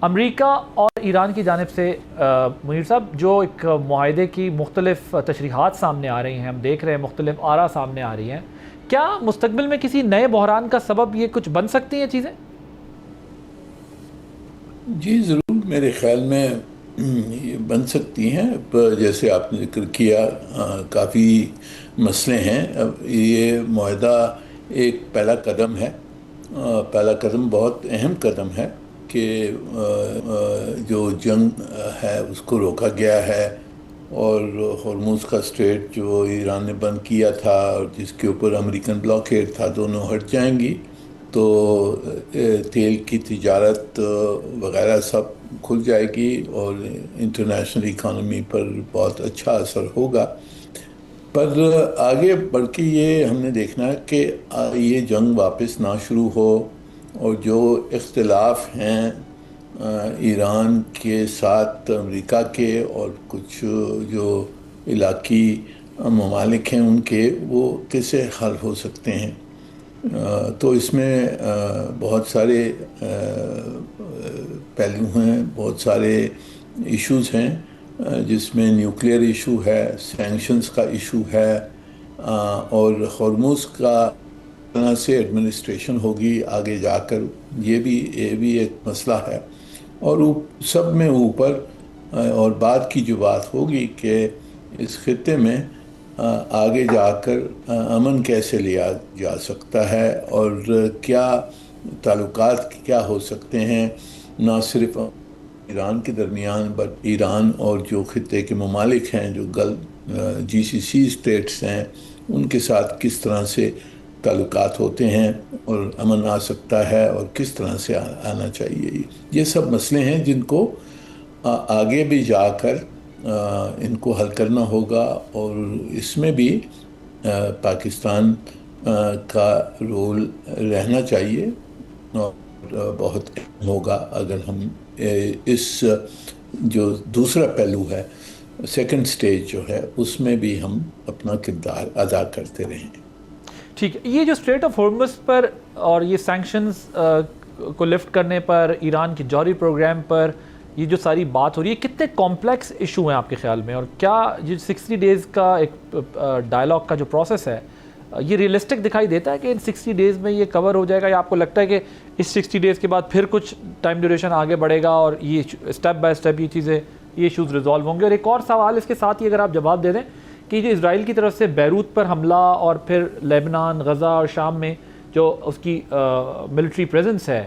امریکہ اور ایران کی جانب سے منیر صاحب جو ایک معاہدے کی مختلف تشریحات سامنے آ رہی ہیں، ہم دیکھ رہے ہیں مختلف آرا سامنے آ رہی ہیں، کیا مستقبل میں کسی نئے بحران کا سبب یہ کچھ بن سکتی ہیں چیزیں؟ جی ضرور، میرے خیال میں یہ بن سکتی ہیں۔ جیسے آپ نے ذکر کیا، کافی مسئلے ہیں۔ اب یہ معاہدہ ایک پہلا قدم ہے، پہلا قدم بہت اہم قدم ہے کہ جو جنگ ہے اس کو روکا گیا ہے، اور ہرمز کا اسٹریٹ جو ایران نے بند کیا تھا اور جس کے اوپر امریکن بلاکیڈ تھا، دونوں ہٹ جائیں گی تو تیل کی تجارت وغیرہ سب کھل جائے گی، اور انٹرنیشنل اکانومی پر بہت اچھا اثر ہوگا۔ پر آگے بڑھ کے یہ ہم نے دیکھنا ہے کہ یہ جنگ واپس نہ شروع ہو، اور جو اختلاف ہیں ایران کے ساتھ امریکہ کے اور کچھ جو علاقی ممالک ہیں ان کے، وہ کیسے حل ہو سکتے ہیں۔ تو اس میں بہت سارے پہلو ہیں، بہت سارے ایشوز ہیں، جس میں نیوکلیئر ایشو ہے، سینکشنز کا ایشو ہے، اور ہرمز کا طرح سے ایڈمنسٹریشن ہوگی آگے جا کر، یہ بھی ایک مسئلہ ہے۔ اور سب میں اوپر اور بعد کی جو بات ہوگی کہ اس خطے میں آگے جا کر امن کیسے لیا جا سکتا ہے، اور کیا تعلقات کیا ہو سکتے ہیں، نہ صرف ایران کے درمیان بٹ ایران اور جو خطے کے ممالک ہیں، جو جی سی سی اسٹیٹس ہیں، ان کے ساتھ کس طرح سے تعلقات ہوتے ہیں اور امن آ سکتا ہے، اور کس طرح سے آنا چاہیے۔ یہ سب مسئلے ہیں جن کو آگے بھی جا کر ان کو حل کرنا ہوگا، اور اس میں بھی پاکستان کا رول رہنا چاہیے، اور بہت اہم ہوگا اگر ہم اس جو دوسرا پہلو ہے، سیکنڈ سٹیج جو ہے، اس میں بھی ہم اپنا کردار ادا کرتے رہیں۔ ٹھیک ہے، یہ جو اسٹریٹ آف ہرمز پر اور یہ سینکشنز کو لفٹ کرنے پر، ایران کے جوہری پروگرام پر یہ جو ساری بات ہو رہی ہے، کتنے کمپلیکس ایشو ہیں آپ کے خیال میں؟ اور کیا یہ 60 ڈیز کا ایک ڈائلاگ کا جو پروسیس ہے، یہ ریئلسٹک دکھائی دیتا ہے کہ ان 60 ڈیز میں یہ کور ہو جائے گا، یا آپ کو لگتا ہے کہ اس 60 ڈیز کے بعد پھر کچھ ٹائم ڈیوریشن آگے بڑھے گا اور یہ اسٹیپ بائی اسٹیپ یہ چیزیں، یہ ایشوز ریزالو ہوں گے؟ اور ایک اور سوال اس کے ساتھ ہی اگر آپ جواب دے دیں کہ جو اسرائیل کی طرف سے بیروت پر حملہ، اور پھر لیبنان، غزہ اور شام میں جو اس کی ملٹری پریزنس ہے،